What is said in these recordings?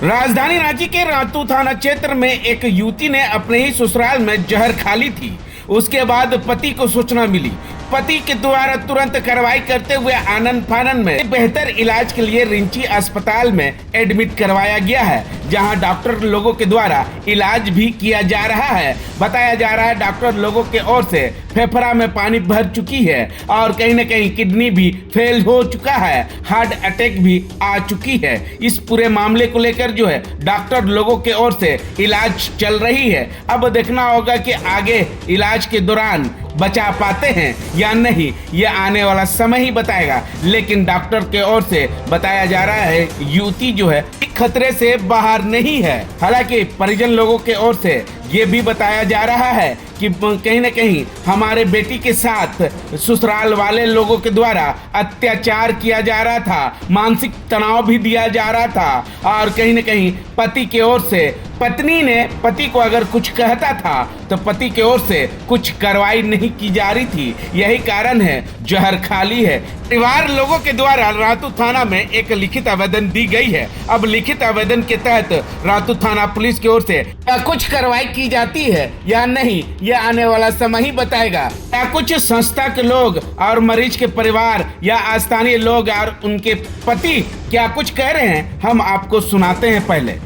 राजधानी रांची के रातू थाना क्षेत्र में एक युवती ने अपने ही ससुराल में जहर खा ली थी। उसके बाद पति को सूचना मिली। पति के द्वारा तुरंत कार्रवाई करते हुए आनन फानन में बेहतर इलाज के लिए रिंची अस्पताल में एडमिट करवाया गया है, जहां डॉक्टर लोगों के द्वारा इलाज भी किया जा रहा है। बताया जा रहा है डॉक्टर लोगों के ओर से फेफड़ा में पानी भर चुकी है और कहीं न कहीं किडनी भी फेल हो चुका है, हार्ट अटैक भी आ चुकी है। इस पूरे मामले को लेकर जो है डॉक्टर लोगों के ओर से इलाज चल रही है। अब देखना होगा कि आगे इलाज के दौरान बचा पाते हैं या नहीं, ये आने वाला समय ही बताएगा। लेकिन डॉक्टर के ओर से बताया जा रहा है युवती जो है खतरे से बाहर नहीं है। हालांकि परिजन लोगों के ओर से ये भी बताया जा रहा है कि कहीं न कहीं हमारे बेटी के साथ ससुराल वाले लोगों के द्वारा अत्याचार किया जा रहा था, मानसिक तनाव भी दिया जा रहा था और कहीं न कहीं पति की ओर से पत्नी ने पति को अगर कुछ कहता था तो पति की ओर से कुछ कार्रवाई नहीं की जा रही थी। यही कारण है जहर खाली है। परिवार लोगों के द्वारा रातू थाना में एक लिखित आवेदन दी गई है। अब लिखित आवेदन के तहत रातू थाना पुलिस की ओर से कुछ कार्रवाई की जाती है या नहीं, ये आने वाला समय ही बताएगा। क्या कुछ संस्था के लोग और मरीज के परिवार या स्थानीय लोग और उनके पति क्या कुछ कह रहे हैं, हम आपको सुनाते हैं। पहले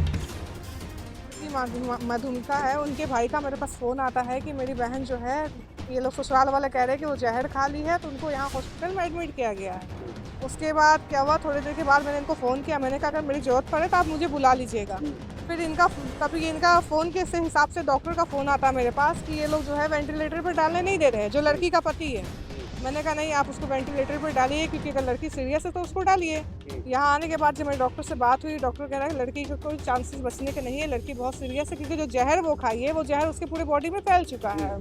मधुमिता है, उनके भाई का मेरे पास फ़ोन आता है कि मेरी बहन जो है, ये लोग ससुराल वाले कह रहे हैं कि वो जहर खा ली है, तो उनको यहाँ हॉस्पिटल में एडमिट किया गया है। उसके बाद क्या हुआ, थोड़ी देर के बाद मैंने इनको फ़ोन किया। मैंने कहा अगर मेरी ज़रूरत पड़े तो आप मुझे बुला लीजिएगा। फिर इनका फ़ोन के से हिसाब से डॉक्टर का फ़ोन आता है मेरे पास कि ये लोग जो है वेंटिलेटर पर डालने नहीं दे रहे हैं, जो लड़की का पति है। मैंने कहा नहीं, आप उसको वेंटिलेटर पर डालिए, क्योंकि अगर लड़की सीरियस है तो उसको डालिए। यहाँ आने के बाद जब मेरे डॉक्टर से बात हुई, डॉक्टर कह रहा है लड़की का कोई चांसेस बचने के नहीं है, लड़की बहुत सीरियस है, क्योंकि जो जहर वो खाई है वो जहर उसके पूरे बॉडी में फैल चुका है।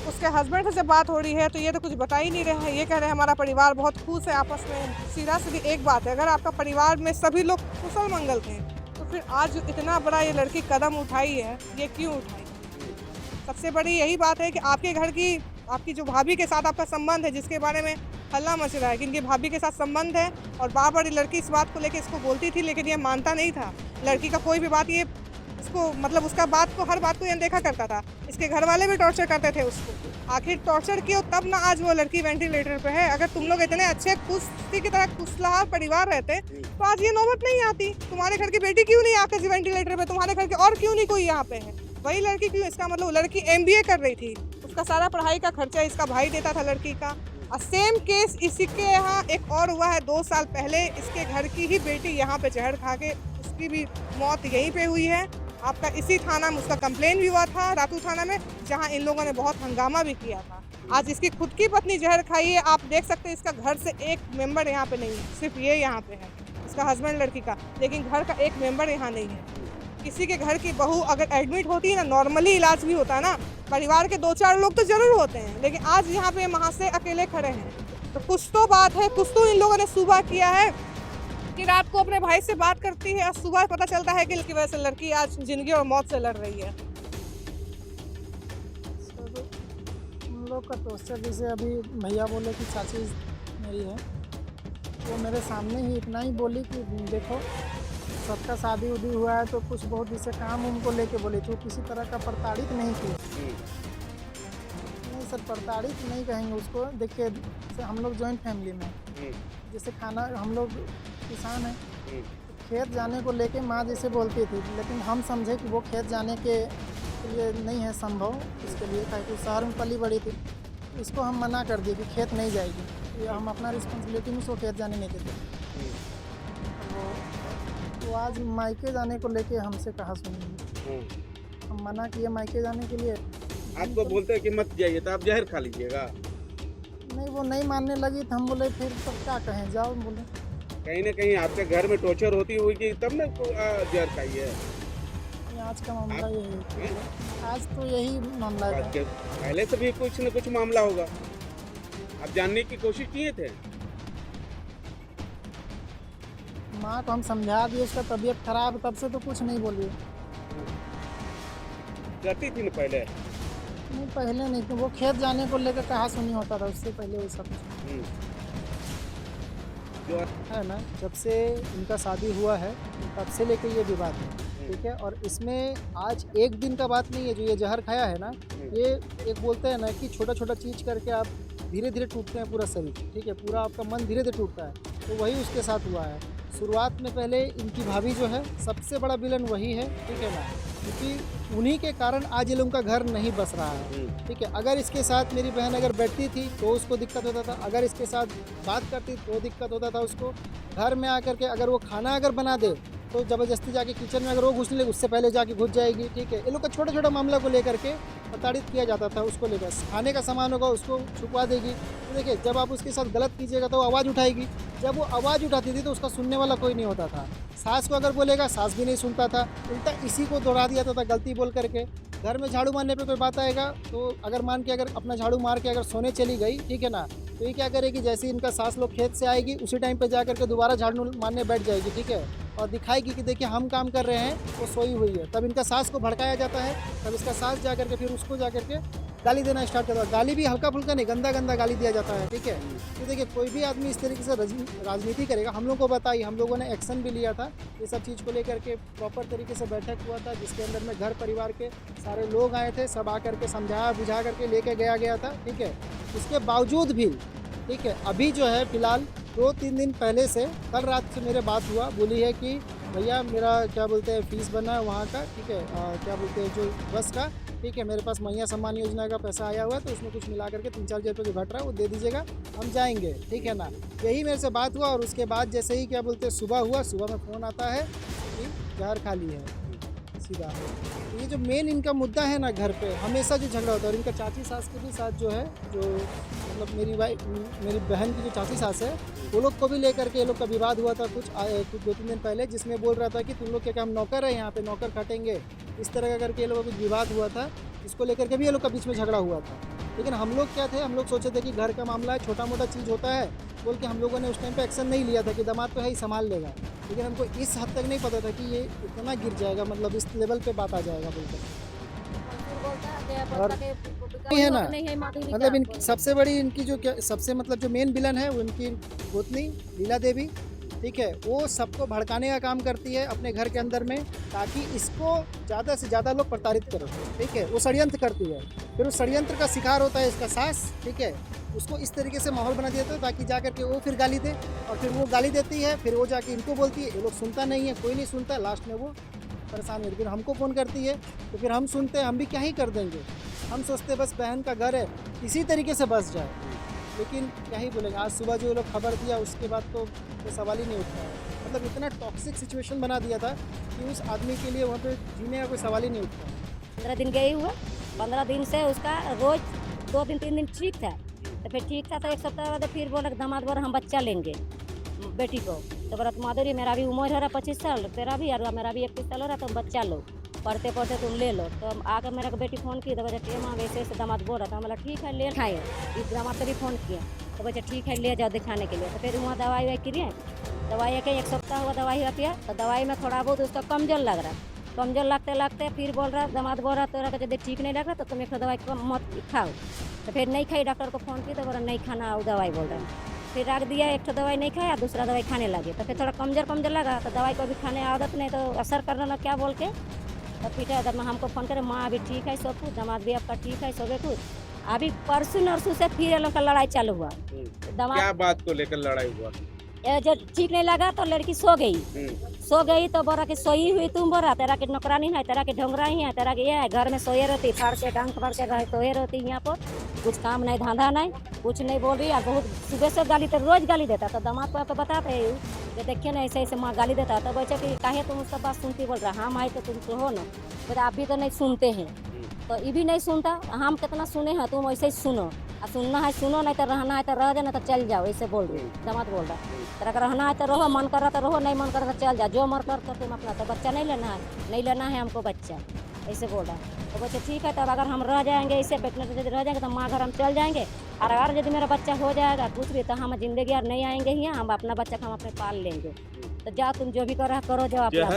उसके हस्बैंड से जब बात हो रही है तो ये तो कुछ बता ही नहीं रहे हैं। ये कह रहे हैं हमारा परिवार बहुत खुश है आपस में। सीधा सीधी एक बात है, अगर आपका परिवार में सभी लोग कुशल मंगल थे तो फिर आज इतना बड़ा ये लड़की कदम उठाई है, ये क्यों उठाई? सबसे बड़ी यही बात है कि आपके घर की, आपकी जो भाभी के साथ आपका संबंध है, जिसके बारे में हल्ला मच रहा है कि इनकी भाभी के साथ संबंध है, और बार बार ये लड़की इस बात को लेकर इसको बोलती थी, लेकिन ये मानता नहीं था। लड़की का कोई भी बात ये इसको मतलब उसका बात को, हर बात को ये अनदेखा करता था। इसके घर वाले भी टॉर्चर करते थे उसको। आखिर टॉर्चर किया तब ना आज वो लड़की वेंटिलेटर पे है। अगर तुम लोग इतने अच्छे कुश्ती की तरह खुशहाल परिवार रहते तो आज ये नौबत नहीं आती। तुम्हारे घर की बेटी क्यों नहीं आकर वेंटिलेटर पे? तुम्हारे घर के और क्यों नहीं कोई यहाँ पे है? वही लड़की क्यों? इसका मतलब लड़की MBA कर रही थी, उसका सारा पढ़ाई का खर्चा इसका भाई देता था लड़की का। और सेम केस इसी के यहाँ एक और हुआ है 2 साल पहले। इसके घर की ही बेटी यहाँ पे जहर खा के उसकी भी मौत यहीं पे हुई है। आपका इसी थाना में उसका कंप्लेन भी हुआ था, रातू थाना में, जहाँ इन लोगों ने बहुत हंगामा भी किया था। आज इसकी खुद की पत्नी जहर खाई है। आप देख सकते हैं इसका घर से एक मेंबर यहाँ पे नहीं है, सिर्फ ये यहाँ पे है, इसका हस्बैंड लड़की का, लेकिन घर का एक मेंबर यहाँ नहीं है। किसी के घर की बहू अगर एडमिट होती है ना, नॉर्मली इलाज भी होता है ना, परिवार के 2-4 लोग तो जरूर होते हैं, लेकिन आज यहाँ पे महाशय अकेले खड़े हैं। तो कुछ तो बात है, कुछ तो इन लोगों ने सुबह किया है कि रात को अपने भाई से बात करती है और सुबह पता चलता है कि इसकी वजह से लड़की आज जिंदगी और मौत से लड़ रही है। हम लोग का टोस्टर, जैसे अभी भैया बोले कि चाची मेरी है, वो मेरे सामने ही इतना ही बोली कि देखो सबका शादी उदी हुआ है, तो कुछ बहुत जैसे काम उनको लेके बोली थी। किसी तरह का प्रताड़ित नहीं की। नहीं सर, प्रताड़ित नहीं कहेंगे उसको। देखिए हम लोग जॉइंट फैमिली में, जैसे खाना, हम लोग किसान हैं, खेत जाने को लेके माँ जैसे बोलती थी, लेकिन हम समझे कि वो खेत जाने के लिए नहीं है संभव इसके लिए, ताकि शहर में पली बड़ी थी। इसको हम मना कर दिए कि खेत नहीं जाएगी, ये हम अपना रिस्पॉन्सिबिलिटी में उसको खेत जाने नहीं देते। तो आज मायके जाने को लेके हमसे कहा सुनिए, हम मना किए मायके जाने के लिए। आपको बोलते हैं कि मत जाइए तो आप जहर खा लीजिएगा। नहीं, वो नहीं मानने लगी तो हम बोले फिर तब क्या कहें, जाओ। बोले कहीं ना कहीं आपके घर में टॉर्चर होती होगी तब ना जहर खाई है। आज का मामला यही है, आज तो यही मामला है। पहले से भी कुछ न कुछ मामला होगा, आप जानने की कोशिश किए थे। माँ को हम समझा दिए, उसका तबीयत खराब, तब से तो कुछ नहीं बोली। करती थी ना पहले? नहीं, पहले नहीं, तो वो खेत जाने को लेकर कहा सुनी होता था, उससे पहले वो सब। है ना, जब से इनका शादी हुआ है तब से लेके ये विवाद है, ठीक है। और इसमें आज एक दिन का बात नहीं है, जो ये जहर खाया है ना, ये एक बोलते हैं ना कि छोटा छोटा चीज़ करके आप धीरे धीरे टूटते हैं पूरा शरीर, ठीक है, पूरा आपका मन धीरे धीरे टूटता है, तो वही उसके साथ हुआ है। शुरुआत में पहले इनकी भाभी जो है सबसे बड़ा विलन वही है, ठीक है ना, क्योंकि उन्हीं के कारण आज ये लोगों का घर नहीं बस रहा है, ठीक है। अगर इसके साथ मेरी बहन अगर बैठती थी तो उसको दिक्कत होता था, अगर इसके साथ बात करती तो दिक्कत होता था उसको। घर में आकर के अगर वो खाना अगर बना दे तो ज़बरदस्ती जाके किचन में अगर वो घुसने लगे उससे पहले जाके घुस जाएगी, ठीक है। ये लोग का छोटा छोटा मामला को लेकर के प्रताड़ित किया जाता था, उसको लेकर खाने का सामान होगा उसको छुपा देगी। तो देखिए, जब आप उसके साथ गलत कीजिएगा तो वो आवाज़ उठाएगी, जब वो आवाज़ उठाती थी तो उसका सुनने वाला कोई नहीं होता था। सास को अगर बोलेगा सास भी नहीं सुनता था, उल्टा इसी को दोहरा दिया जाता था गलती बोल करके। घर में झाड़ू मारने पे कोई बात आएगा तो अगर मान के अगर अपना झाड़ू मार के अगर सोने चली गई, ठीक है ना, तो ये क्या करेगी, जैसे ही इनका सास लोग खेत से आएगी उसी टाइम पे जा करके दोबारा झाड़ू मारने बैठ जाएगी, ठीक है, और दिखाएगी कि देखिए हम काम कर रहे हैं, वो सोई हुई है। तब इनका सास को भड़काया जाता है, तब इसका सास जा करके फिर उसको जा करके गाली देना स्टार्ट करता है। गाली भी हल्का फुल्का नहीं, गंदा गंदा गाली दिया जाता है, ठीक है। तो देखिए, कोई भी आदमी इस तरीके से राजनीति करेगा, हम लोग को बताइए, हम लोगों ने एक्शन भी लिया था ये सब चीज़ को लेकर के। प्रॉपर तरीके से बैठक हुआ था जिसके अंदर में घर परिवार के सारे लोग आए थे, सब आकर के समझाया बुझा करके लेके गया था, ठीक है। उसके बावजूद भी, ठीक है, अभी जो है फिलहाल 2-3 दिन पहले से कल रात से मेरे बात हुआ, बोली है कि भैया मेरा क्या बोलते हैं फीस बना है वहाँ का, ठीक है, क्या बोलते हैं जो बस का, ठीक है, मेरे पास मैया सम्मान योजना का पैसा आया हुआ है, तो उसमें कुछ मिला करके 3-4 हज़ार रुपये जो घट रहा है वो दे दीजिएगा, हम जाएंगे, ठीक है ना। यही मेरे से बात हुआ और उसके बाद जैसे ही क्या बोलते हैं सुबह हुआ, सुबह में फ़ोन आता है कि जहर खा ली है सीधा। ये जो मेन इनका मुद्दा है ना, घर पे हमेशा जो झगड़ा होता है, और इनका चाची सास के भी साथ जो है, जो मतलब मेरी बहन की जो चाची सास है, वो लोग को भी लेकर के ये लोग का विवाद हुआ था कुछ 2-3 दिन पहले, जिसमें बोल रहा था कि तुम लोग क्या हम नौकर है, यहाँ पे नौकर खटेंगे, इस तरह का करके ये लोगों का कुछ विवाद हुआ था, इसको लेकर के भी ये लोग का बीच में झगड़ा हुआ था। लेकिन हम लोग क्या थे, हम लोग सोचे थे कि घर का मामला है, छोटा मोटा चीज़ होता है बोल के हम लोगों ने उस टाइम पे एक्शन नहीं लिया था कि दामाद तो है ही संभाल लेगा। लेकिन हमको इस हद तक नहीं पता था कि ये इतना गिर जाएगा, मतलब इस लेवल पे बात आ जाएगा बोलकर। और है ना, मतलब इन सबसे बड़ी इनकी जो सबसे मतलब जो मेन विलन है वो इनकी गोतनी लीला देवी, ठीक है, वो सबको भड़काने का काम करती है अपने घर के अंदर में, ताकि इसको ज़्यादा से ज़्यादा लोग प्रताड़ित करें, ठीक है। वो षड्यंत्र करती है, फिर उस षड्यंत्र का शिकार होता है इसका सास, ठीक है, उसको इस तरीके से माहौल बना देता है ताकि जा करके वो फिर गाली दे, और फिर वो गाली देती है, फिर वो जाके इनको बोलती है, ये लोग सुनता नहीं है, कोई नहीं सुनता, लास्ट में वो परेशान होती है, फिर हमको फ़ोन करती है, तो फिर हम सुनते हैं, हम भी क्या ही कर देंगे, हम सोचते बस बहन का घर है इसी तरीके से बस जाए, लेकिन क्या ही बोलेंगे। आज सुबह जो लोग खबर दिया उसके बाद तो कोई सवाल ही नहीं उठता है, मतलब इतना टॉक्सिक सिचुएशन बना दिया था कि उस आदमी के लिए वहाँ पे जीने का कोई सवाल ही नहीं उठता। 15 दिन गई हुआ, 15 दिन से उसका रोज 2 दिन 3 दिन ठीक था, तो फिर ठीक था, तो एक सप्ताह बाद फिर बोला दामाद बोला हम बच्चा लेंगे बेटी को, तो बोला माधुरी मेरा भी उम्र हो रहा 25 साल, तेरा भी और मेरा भी 21 साल हो रहा, तो बच्चा लो, पढ़ते पढ़ते तुम ले लो। तो हम आकर मेरा बेटी फ़ोन की तो बच्चा माँ वैसे ऐसे दामाद बोल रहा था, बोला ठीक है ले खाए, इस दामाद को भी फ़ोन किया तो बच्चा ठीक है ले जाओ दिखाने के लिए। तो फिर वहाँ दवाई वाई किए, दवाई के 1 सप्ताह हुआ दवाई हुआ पिया, तो दवाई में थोड़ा बहुत उसका कमजोर लग रहा, कमजोर लगते फिर बोल रहा दामाद बोल रहा तोरा यदि ठीक नहीं लग रहा तो तुम एक दवाई मत खाओ। तो फिर नहीं खाई, डॉक्टर को फ़ोन की तो बोला नहीं खाना वो दवाई बोल रहा है, फिर रख दिया, एक तो दवाई नहीं खाया, दूसरा दवाई खाने लगे, तो फिर थोड़ा कमजोर लगा, तो दवाई को भी खाने आदत नहीं, तो असर करना ना क्या बोल के तो फिर हमको फ़ोन करे माँ अभी ठीक है सब कुछ, दामाद भी आपका ठीक है सब कुछ। अभी परसों नरसों से फिर लोग का लड़ाई चालू हुआ। क्या बात को लेकर लड़ाई हुआ? जब ठीक नहीं लगा तो लड़की सो गई तो बोला कि सोई हुई तुम बोला तेरा की नौकरानी है, तेरा की ढोंगरा ही है, तेरा की ये है, घर में सोए रहती, फाड़ के डांग फाड़ के रहे सोए रहती, यहाँ पर कुछ काम नहीं धंधा नहीं, कुछ नहीं बोल रही, और बहुत सुबह से गाली तो रोज गाली देता। तो दामाद को बताते कि देखिए ना ऐसे ऐसे माँ गाली देता, तो बच्चे कि काहे तुम उसका बात सुनती बोल रहा, हम आए तो तुम तो हो ना, तो आप भी तो नहीं सुनते हैं, तो ये भी नहीं सुनता, हम कितना सुने हैं, तुम वैसे ही सुनो, और सुनना है सुनो, नहीं तो रहना है तो रह जाना, तो चल जाओ, ऐसे बोल रही दामाद बोल रहा। तेरा रहना है तो रहो, मन कर रहा तो रहो, नहीं मन कर रहा तो चल जाओ, जो मन कर तो तुम अपना, तो बच्चा नहीं लेना है हमको बच्चा, ऐसे बोल रहा। तो बच्चे ठीक है, तब अगर हम रह जाएंगे ऐसे बैठने यदि रह जाएंगे तो माँ घर हम चल जाएंगे, और अगर यदि मेरा बच्चा हो जाएगा कुछ भी तो हम जिंदगी और नहीं आएंगे ही, हम अपना बच्चा को हम अपने पाल लेंगे। तो जाओ तुम जो भी कर रहा करो, जो अपना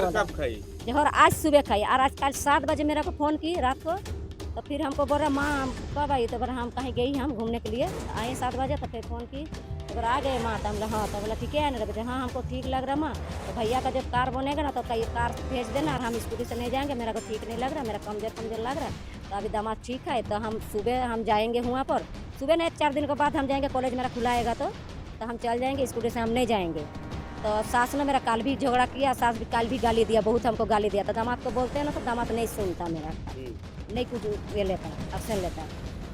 जहर आज सुबह खाई, और आज कल 7 बजे मेरा को फ़ोन की रात को, तो फिर हमको बोल रहा माँ कब आई, तो बोला हम कहीं गई हम घूमने के लिए, आए 7 बजे, तो फिर फ़ोन की अगर आ गए माँ तो हम बोला हाँ, तो बोला ठीक है ना, बोले हाँ हमको ठीक लग रहा माँ, तो भैया का जब कार बनेगा ना तो कई कार भेज देना, और हम स्कूटी से नहीं जाएंगे, मेरा को ठीक नहीं लग रहा, मेरा कमजोर लग रहा है। तो अभी दामाद ठीक है, तो हम सुबह हम जाएंगे वहाँ पर, सुबह नहीं 4 दिन के बाद हम जाएंगे, कॉलेज मेरा खुलाएगा तो हम चल जाएंगे, स्कूटी से हम नहीं जाएंगे। तो सास ने मेरा कल भी झगड़ा किया, सास भी कल भी गाली दिया, बहुत हमको गाली दिया। तो दामाद को बोलते हैं ना, तो दामाद नहीं सुनता मेरा, नहीं कुछ ये लेता, एक्शन लेता।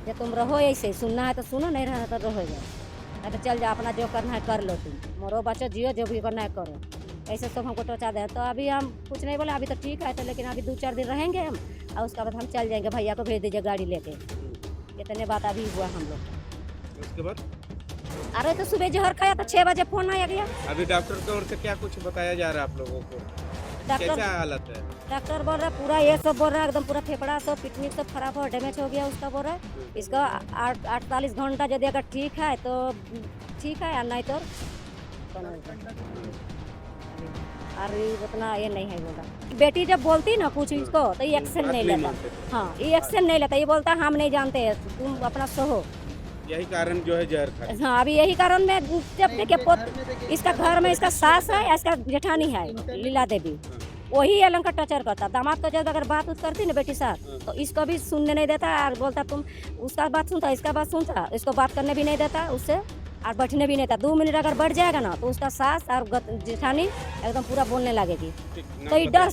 ये तुम रहो ऐसे, सुनना है तो सुनो, नहीं रहना तो रहो जाओ, तो चल जाओ, अपना जो करना है कर लो, तुम मरो बचो जियो, जो भी करना है करो। ऐसे सब हमको टोचा दे। तो अभी हम कुछ नहीं बोले, अभी तो ठीक है, तो लेकिन अभी 2-4 दिन रहेंगे हम, और उसके बाद हम चल जाएंगे, भैया को भेज दीजिए गाड़ी लेके। इतने बात अभी हुआ हम लोग। उसके बाद अरे तो सुबह जहर खाया तो 6 बजे फोन आया गया। अभी डॉक्टर की ओर से क्या कुछ बताया जा रहा है आप लोगों को? डॉक्टर कैसा हालत है? डॉक्टर बोल रहा है पूरा ये सब बोल रहा है, एकदम पूरा फेफड़ा सब किडनी सब खराब हो, डैमेज हो गया उसका, बोल रहा है इसका 48 घंटा यदि अगर ठीक है तो ठीक है, और नहीं तो अरे उतना ये नहीं है बोल रहा। बेटी जब बोलती ना कुछ इसको तो ये एक्शन नहीं लेता। हाँ, ये एक्शन नहीं लेता, ये बोलता हम नहीं जानते, तुम अपना सहो। यही कारण जो है जहर खा। हाँ, अभी यही कारण में जब देखिए इसका घर में इसका सास है, इसका जेठानी है लीला देवी, वही अलग का टचर करता। दामाद को जब अगर बात उत करती ना बेटी साथ, तो इसको भी सुनने नहीं देता, और बोलता तुम उसका बात सुनता, इसका बात सुनता, इसको बात करने भी नहीं देता उससे, और बैठने भी नहीं देता। 2 मिनट अगर बढ़ जाएगा ना तो उसका सास और जेठानी एकदम पूरा बोलने लगेगी। तो ये डर